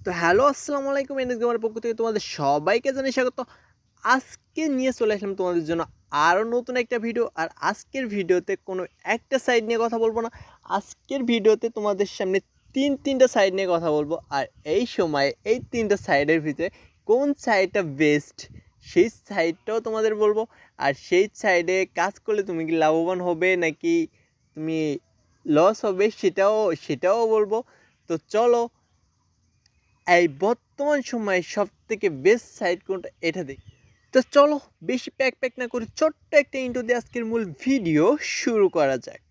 তো হ্যালো আসসালামু আলাইকুম এনএস পক্ষ থেকে তোমাদের সবাইকে জানাই স্বাগত। আজকে নিয়ে চলে আসলাম তোমাদের জন্য আরও নতুন একটা ভিডিও। আর আজকের ভিডিওতে কোনো একটা সাইড নিয়ে কথা বলবো না, আজকের ভিডিওতে তোমাদের সামনে তিনটা সাইড নিয়ে কথা বলবো। আর এই সময় এই তিনটা সাইডের ভিতরে কোন সাইডটা বেস্ট সেই সাইডটাও তোমাদের বলবো। আর সেই সাইডে কাজ করলে তুমি কি লাভবান হবে নাকি তুমি লস হবে সেটাও বলবো। তো চলো এই বর্তমান সময়ে সবথেকে বেস্ট সাইট কোনটা এটা দেখি। তো চলো বেশি প্যাক না করে ছোট্ট একটা ইন্ট্রো দিয়ে আজকের মূল ভিডিও শুরু করা যাক।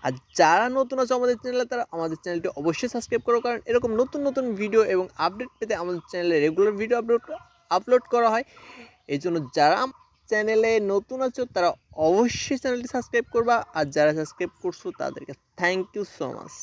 আর যারা নতুন আছে আমাদের চ্যানেলে তারা আমাদের চ্যানেলটি অবশ্যই সাবস্ক্রাইব করো, কারণ এরকম নতুন ভিডিও এবং আপডেট পেতে আমাদের চ্যানেলে রেগুলার ভিডিও আপলোড করা হয়। এই জন্য যারা চ্যানেলে নতুন আছো তারা অবশ্যই চ্যানেলটি সাবস্ক্রাইব করবা, আর যারা সাবস্ক্রাইব করছো তাদেরকে থ্যাংক ইউ সো মাচ।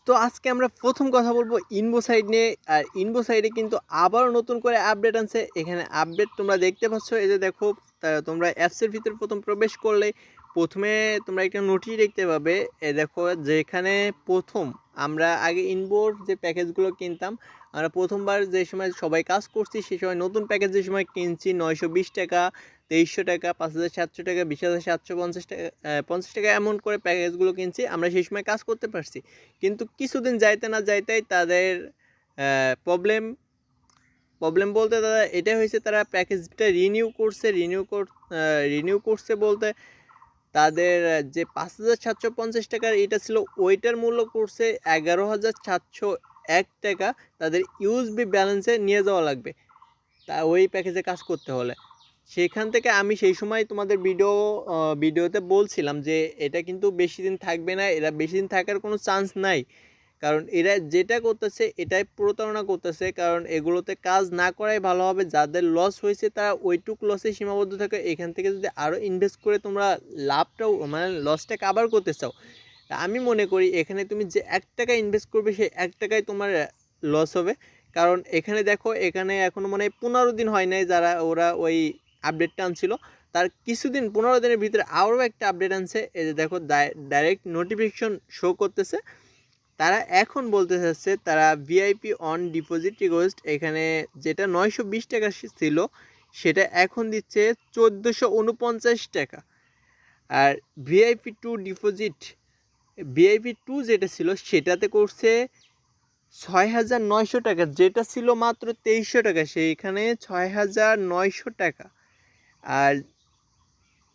তো আজকে আমরা প্রথম কথা বলবো EnBw সাইড নিয়ে। আর EnBw সাইডে কিন্তু আবারও নতুন করে আপডেট আনছে। এখানে আপডেট তোমরা দেখতে পাচ্ছ, এই যে দেখো তোমরা অ্যাপসের ভিতরে প্রথম প্রবেশ করলে প্রথমে তোমরা একটা নোটিশ দেখতে পাবে। দেখো যেখানে প্রথম আমরা আগে EnBwর যে প্যাকেজগুলো কিনতাম, আমরা প্রথমবার যে সময় সবাই কাজ করছি সেই সময় নতুন প্যাকেজ যে সময় কিনছি 920 টাকা, 2300 টাকা, 5700 টাকা, 20750 টাকা, 50 টাকা এমন করে প্যাকেজগুলো কিনছি। আমরা সেই সময় কাজ করতে পারছি, কিন্তু কিছুদিন যাইতে না যাইতেই তাদের প্রবলেম বলতে তারা এটা হয়েছে, তারা প্যাকেজটা রিনিউ করছে বলতে তাদের যে 5750 টাকার এটা ছিল ওইটার মূল্য করছে 11701 টাকা। তাদের ইউএসবি ব্যালেন্সে নিয়ে যাওয়া লাগবে তা ওই প্যাকেজে কাজ করতে হলে। সেখান থেকে আমি সেই সময় তোমাদের ভিডিওতে বলছিলাম যে এটা কিন্তু বেশি দিন থাকবে না, এরা বেশি দিন থাকার কোনো চান্স নাই, কারণ এরা যেটা করতেছে এটাই প্রতারণা করতেছে। কারণ এগুলোতে কাজ না করাই ভালো হবে। যাদের লস হয়েছে তারা ওইটুক লসে সীমাবদ্ধ থাকে। এখান থেকে যদি আরও ইনভেস্ট করে তোমরা লাভটাও মানে লসটা কাভার করতে চাও, আমি মনে করি এখানে তুমি যে 1 টাকা ইনভেস্ট করবে সেই 1 টাকায় তোমার লস হবে। কারণ এখানে দেখো, এখানে এখনও মানে 15 দিন হয় নাই যারা ওরা ওই আপডেটটা আনছিল, তার কিছুদিন 15 দিনের ভিতরে আরও একটা আপডেট আনছে। এই যে দেখো ডাইরেক্ট নোটিফিকেশন শো করতেছে। তারা এখন বলতে চাচ্ছে তারা ভিআইপি অন ডিপোজিট রিকোয়েস্ট, এখানে যেটা 920 টাকা ছিল সেটা এখন দিচ্ছে 1449 টাকা। আর ভিআইপি টু যেটা ছিল সেটাতে করছে 6900 টাকা, যেটা ছিল মাত্র 2300 টাকা সেইখানে 6900 টাকা। আর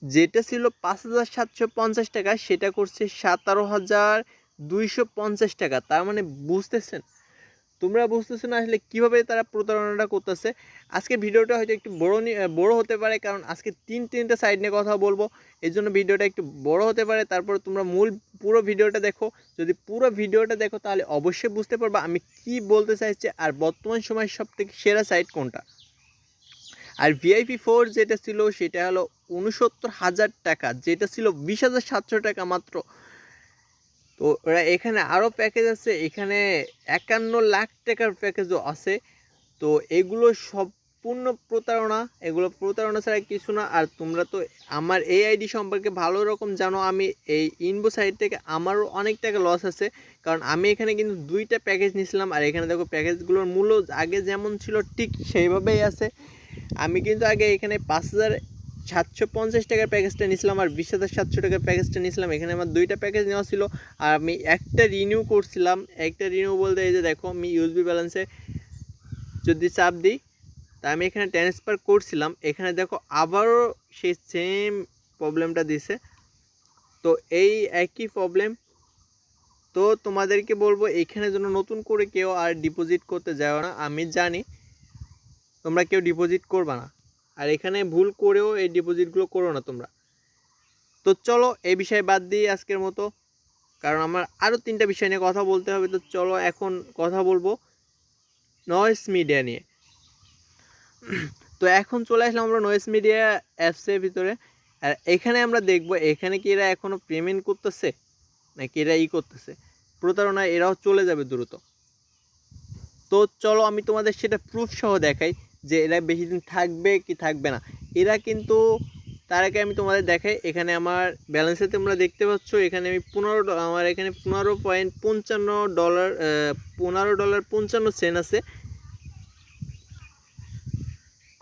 যেটা ছিল 5750 টাকা সেটা করছে 17250 টাকা। তার মানে তোমরা বুঝতেছো না আসলে কীভাবে তারা প্রতারণাটা করতেছে। আজকের ভিডিওটা হয়তো একটু বড় হতে পারে, কারণ আজকে তিনটা সাইড নিয়ে কথা বলবো, এই জন্য ভিডিওটা একটু বড় হতে পারে। তারপর তোমরা পুরো ভিডিওটা দেখো, যদি পুরো ভিডিওটা দেখো তাহলে অবশ্যই বুঝতে পারবা আমি কি বলতে চাইছি আর বর্তমান সময় সবথেকে সেরা সাইট কোনটা। আর VIP4 যেটা ছিল সেটা হলো 69,000 টাকা, যেটা ছিল 20,700 টাকা মাত্র। তো ওরা এখানে আরও প্যাকেজ আছে, এখানে 51 লাখ টাকার প্যাকেজও আছে। তো এগুলো সম্পূর্ণ প্রতারণা, এগুলো প্রতারণা ছাড়া কিছু না। আর তোমরা তো আমার এই আইডি সম্পর্কে ভালো রকম জানো, আমি এই EnBw সাইট থেকে আমারও অনেক টাকা লস আছে, কারণ আমি এখানে কিন্তু 2টা প্যাকেজ নিয়েছিলাম। আর এখানে দেখো প্যাকেজগুলোর মূল্য আগে যেমন ছিল ঠিক সেইভাবেই আছে। আমি কিন্তু আগে এখানে 5750 টাকার প্যাকেজটা নিয়েছিলাম আর 20,700 টাকার প্যাকেজটা নিয়েছিলাম। এখানে আমার 2টা প্যাকেজ নেওয়া ছিল আর আমি একটা রিনিউ করছিলাম। একটা রিনিউ বলতে এই যে দেখো আমি ইউএসবি ব্যালেন্সে যদি চাপ দিই তা আমি এখানে ট্রান্সফার করছিলাম, এখানে দেখো আবারও সেই সেম প্রবলেমটা দিছে। তো এই একই প্রবলেম। তো তোমাদেরকে বলবো এখানে যেন নতুন করে কেউ আর ডিপোজিট করতে যাও না। আমি জানি তোমরা কেউ ডিপোজিট করবা না, আর এখানে ভুল করেও এই ডিপোজিটগুলো করো না তোমরা। তো চলো এই বিষয়ে বাদ দিই আজকের মতো, কারণ আমার আরও 3টা বিষয় নিয়ে কথা বলতে হবে। তো চলো এখন কথা বলবো নয়েজ মিডিয়া নিয়ে। তো এখন চলে আসলাম আমরা নয়েজ মিডিয়া অ্যাপসের ভিতরে। আর এখানে আমরা দেখব এখানে কি এরা এখনও পেমেন্ট করতেছে নাকি এরা করতেছে প্রতারণা, এরাও চলে যাবে দ্রুত। তো চলো আমি তোমাদের সেটা প্রুফ সহ দেখাই। যে এরা বেশি দিন থাকবে কি থাকবে না। এরা কিন্তু তার আগে আমি তোমাদের দেখাই, এখানে আমার ব্যালেন্সে তোমরা দেখতে পাচ্ছ এখানে আমি আমার এখানে $15.55 $15.55 আছে।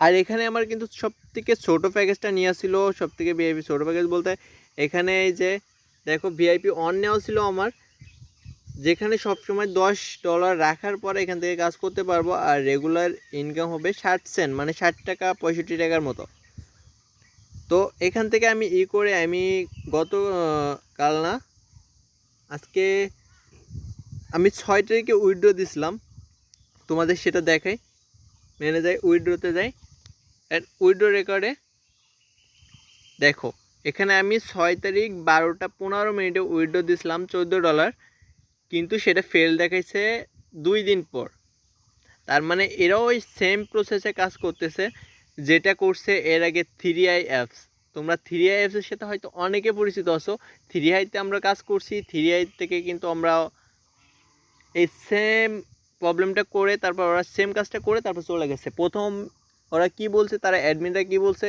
আর এখানে আমার কিন্তু সবথেকে ছোটো প্যাকেজটা নেওয়া ছিল, সবথেকে ভিআইপি ছোটো প্যাকেজ বলতে এখানে এই যে দেখো ভিআইপি অন নেওয়া ছিল আমার, যেখানে সবসময় $10 রাখার পরে এখান থেকে কাজ করতে পারবো। আর রেগুলার ইনকাম হবে 60 সেন্ট, মানে 60 টাকা 65 টাকার মতো। তো এখান থেকে আমি করে আমি কাল না আজকে আমি 6 তারিখে উইথড্র দিছিলাম, তোমাদের সেটা দেখাই। মেনে যাই, উইথড্রতে যাই, অ্যান্ড উইথড্র রেকর্ডে দেখো এখানে আমি 6 তারিখ 12:15 উইথড্র দিছিলাম $14, কিন্তু সেটা ফেল দেখাইছে 2 দিন পর। তার মানে এরাও ওই সেম প্রসেসে কাজ করতেছে যেটা করছে এর আগে 3i অ্যাপস। তোমরা 3i অ্যাপসের সাথে হয়তো অনেকে পরিচিত আছো। 3iতে আমরা কাজ করছি, 3i থেকে কিন্তু আমরা এই সেম প্রবলেমটা করে তারপর ওরা সেম কাজটা করে তারপর চলে গেছে। প্রথম ওরা কি বলছে, তারা অ্যাডমিনরা কি বলছে,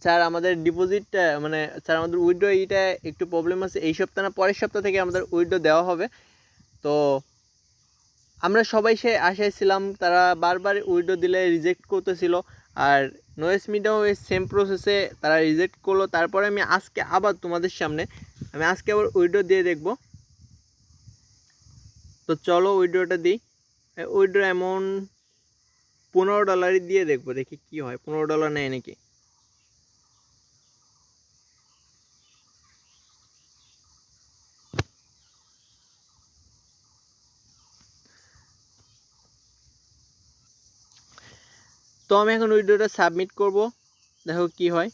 স্যার আমাদের ডিপোজিটটা মানে স্যার আমাদের উইথড্র এইটা একটু প্রবলেম আছে, এই সপ্তাহ না পরের সপ্তাহ থেকে আমাদের উইথড্র দেওয়া হবে। তো আমরা সবাই সে আশায় ছিলাম, তারা বারবার উইথড্র দিলে রিজেক্ট করতেছিল। আর নয়েস মিডিয়াও এই সেম প্রসেসে তারা রিজেক্ট করলো। তারপরে আমি আজকে আবার তোমাদের সামনে আজকে আবার উইথড্র দিয়ে দেখব। তো চলো উইথড্রটা দিই। উইথড্র অ্যামাউন্ট $15 দিয়ে দেখবো, দেখি কি হয়, $15 নেয় নাকি। তো আমি এখন উইথড্রটা সাবমিট করব, দেখো কি হয়।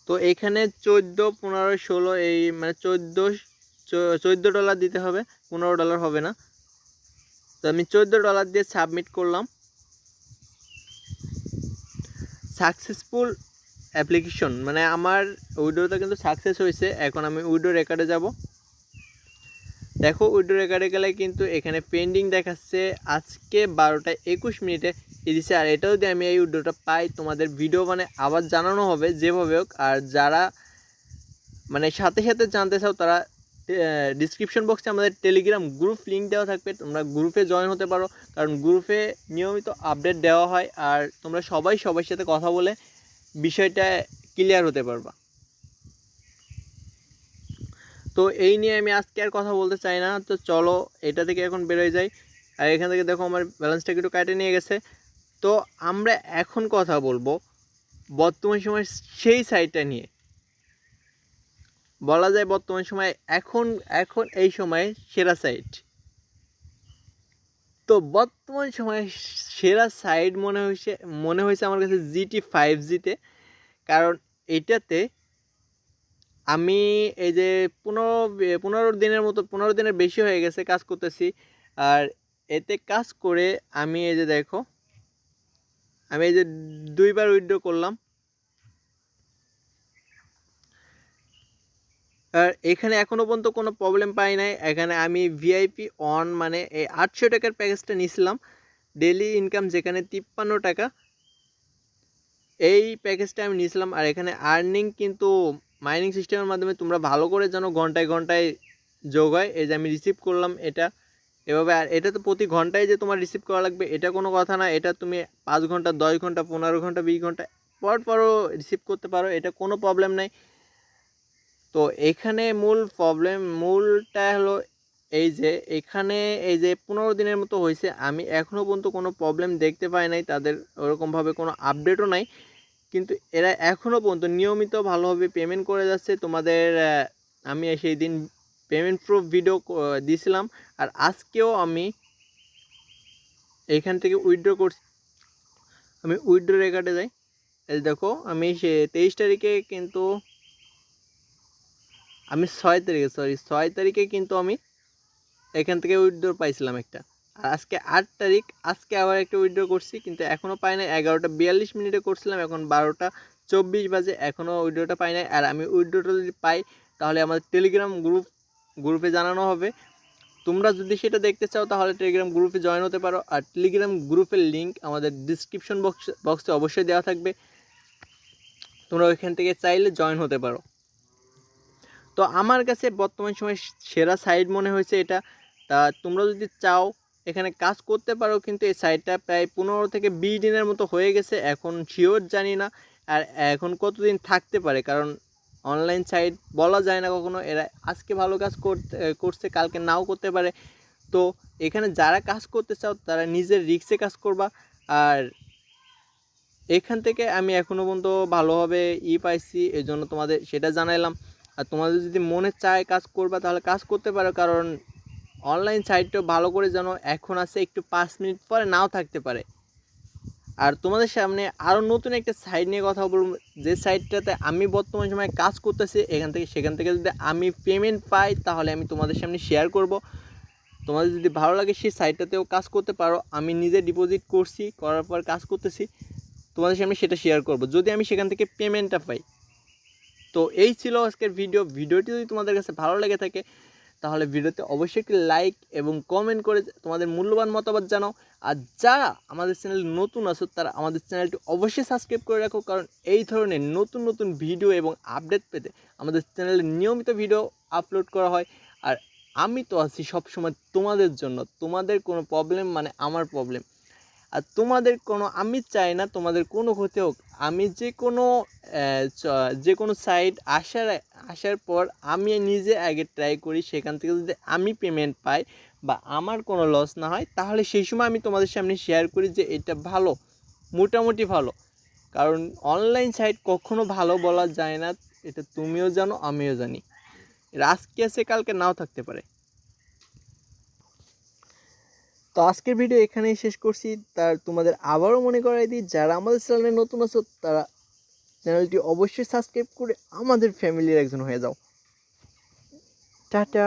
তো এখানে 14, 15, 16 এই মানে $14 দিতে হবে, $15 হবে না। তো আমি $14 দিয়ে সাবমিট করলাম। সাকসেসফুল অ্যাপ্লিকেশন, মানে আমার উইথড্রটা কিন্তু সাকসেস হয়েছে। এখন আমি উইথড্র রেকর্ডে যাব। দেখো উইথড্র রেকর্ডে গেলে কিন্তু এখানে পেন্ডিং দেখাচ্ছে, আজকে 12:21 দিচ্ছে। আর এটাও যদি আমি এই উইথড্রটা পাই তোমাদের ভিডিও মানে আবার জানানো হবে যেভাবে হোক। আর যারা মানে সাথে সাথে জানতে চাও তারা ডিসক্রিপশন বক্সে আমাদের টেলিগ্রাম গ্রুপ লিঙ্ক দেওয়া থাকবে, তোমরা গ্রুপে জয়েন হতে পারো, কারণ গ্রুপে নিয়মিত আপডেট দেওয়া হয়। আর তোমরা সবার সাথে কথা বলে বিষয়টা ক্লিয়ার হতে পারবা। তো এই নিয়ে আমি আজকে আর কথা বলতে চাই না। তো চলো এটা থেকে এখন বেরোয় যাই। আর এখান থেকে দেখো আমার ব্যালেন্সটা একটু কাটে নিয়ে গেছে। তো আমরা এখন কথা বলবো বর্তমান সময় সেই সাইটটা নিয়ে। বলা যায় বর্তমান সময় এখন এই সময়ে সেরা সাইট। তো বর্তমান সময়ে সেরা সাইট মনে হয়েছে আমার কাছে Gt-5G-তে। কারণ এটাতে আমি এই যে 15 দিনের বেশি হয়ে গেছে কাজ করতেছি। আর এতে কাজ করে আমি এই যে দেখো আমি এই যে 2বার উইথড্র করলাম। আর এখানে এখনও পর্যন্ত কোনো প্রবলেম পাই নাই। এখানে আমি ভিআইপি অন মানে এই 800 টাকার প্যাকেজটা নিয়েছিলাম, ডেলি ইনকাম যেখানে 53 টাকা, এই প্যাকেজটা আমি নিয়েছিলাম। আর এখানে আর্নিং কিন্তু মাইনিং সিস্টেমের মাধ্যমে তোমরা ভালো করে জানো ঘন্টায় ঘন্টায় যোগ হয়। এই যে আমি রিসিভ করলাম এটা এভাবে। আর এটা তো প্রতি ঘন্টায় যে তোমার রিসিভ করা লাগবে এটা কোনো কথা না, এটা তুমি 5 ঘন্টা 10 ঘন্টা 15 ঘন্টা 20 ঘন্টা পরও রিসিভ করতে পারো, এটা কোনো প্রবলেম নাই। তো এখানে মূলটা হলো এই যে এখানে এই যে 15 দিনের মতো হয়েছে, আমি এখনও পর্যন্ত কোনো প্রবলেম দেখতে পাই নাই, তাদের ওরকমভাবে কোনো আপডেটও নাই। কিন্তু এরা এখনও পর্যন্ত নিয়মিত ভালোভাবে পেমেন্ট করে যাচ্ছে তোমাদের। আমি সেই দিন পেমেন্ট প্রুফ ভিডিও দিয়েছিলাম। আর আজকেও আমি এইখান থেকে উইথড্র করছি, আমি উইথড্র রেকর্ডে যাই। এই দেখো আমি 23 তারিখে কিন্তু আমি 6 তারিখে কিন্তু আমি এখান থেকে উইথড্র পাইছিলাম একটা। আর আজকে 8 তারিখ, আজকে আবার একটা উইথড্র করছি, কিন্তু এখনও পাই নাই। 11:42 করছিলাম, এখন 12:24 বাজে, এখনও উইথড্রটা পাই নাই। আর আমি উইথড্রটা যদি পাই তাহলে আমাদের টেলিগ্রাম গ্রুপে জানানো হবে। তো তোমরা যদি সেটা দেখতে চাও তাহলে টেলিগ্রাম গ্রুপে জয়েন হতে পারো, আর টেলিগ্রাম গ্রুপের লিঙ্ক আমাদের ডিসক্রিপশন বক্সে অবশ্যই দেওয়া থাকবে, তোমরা ওইখান থেকে চাইলে জয়েন হতে পারো। তো আমার কাছে বর্তমান সময় সেরা সাইট মনে হয়েছে এটা। তা তোমরা যদি চাও এখানে কাজ করতে পারো, কিন্তু এই সাইটটা প্রায় 15 থেকে 20 দিনের মতো হয়ে গেছে, এখন শিওর জানি না আর এখন কতদিন থাকতে পারে, কারণ অনলাইন সাইট বলা যায় না কখনো, এরা আজকে ভালো কাজ করছে কালকে নাও করতে পারে। তো এখানে যারা কাজ করতে চাও তারা নিজের রিস্কে কাজ করবা, আর এখান থেকে আমি এখনও পর্যন্ত ভালোভাবে পাইছি, এই জন্য তোমাদের সেটা জানাইলাম। আর তোমাদের যদি মনে চায় কাজ করবা তাহলে কাজ করতে পারো, কারণ অনলাইন সাইটটা ভালো করে জানো এখন আছে, একটু 5 মিনিট পরে নাও থাকতে পারে। আর তোমাদের সামনে আরও নতুন একটা সাইট নিয়ে কথা বলবো, যে সাইটটাতে আমি বর্তমান সময়ে কাজ করতেছি, সেখান থেকে যদি আমি পেমেন্ট পাই তাহলে আমি তোমাদের সামনে শেয়ার করব। তোমাদের যদি ভালো লাগে সেই সাইটটাতেও কাজ করতে পারো, আমি নিজে ডিপোজিট করছি, করার পর কাজ করতেছি, তোমাদের সামনে সেটা শেয়ার করব যদি আমি সেখান থেকে পেমেন্টটা পাই। তো এই ছিল আজকের ভিডিওটি যদি তোমাদের কাছে ভালো লেগে থাকে তাহলে ভিডিওতে অবশ্যই একটি লাইক এবং কমেন্ট করে তোমাদের মূল্যবান মতামত জানাও। আর যারা আমাদের চ্যানেল নতুন আছো তারা আমাদের চ্যানেলটি অবশ্যই সাবস্ক্রাইব করে রাখো, কারণ এই ধরনের নতুন নতুন ভিডিও এবং আপডেট পেতে আমাদের চ্যানেলে নিয়মিত ভিডিও আপলোড করা হয়। আর আমি তো আছি সবসময় তোমাদের জন্য, তোমাদের কোনো প্রবলেম মানে আমার প্রবলেম, আর তোমাদের কোনো, আমি চাই না তোমাদের কোনো ক্ষতি হোক। আমি যে কোনো সাইট আসার পর আমি নিজে আগে ট্রাই করি, সেখান থেকে যদি আমি পেমেন্ট পাই বা আমার কোনো লস না হয় তাহলে সেই সময় আমি তোমাদের সামনে শেয়ার করি যে এটা ভালো, মোটামুটি ভালো। কারণ অনলাইন সাইট কখনো ভালো বলা যায় না, এটা তুমিও জানো আমিও জানি, আজকে আছে কালকে নাও থাকতে পারে। তো আজকের ভিডিও এখানেই শেষ করছি। তার তোমাদের আবারও মনে করাই দিই, যারা আমাদের চ্যানেলে নতুন আছো তারা চ্যানেলটি অবশ্যই সাবস্ক্রাইব করে আমাদের ফ্যামিলির একজন হয়ে যাও। টাটা।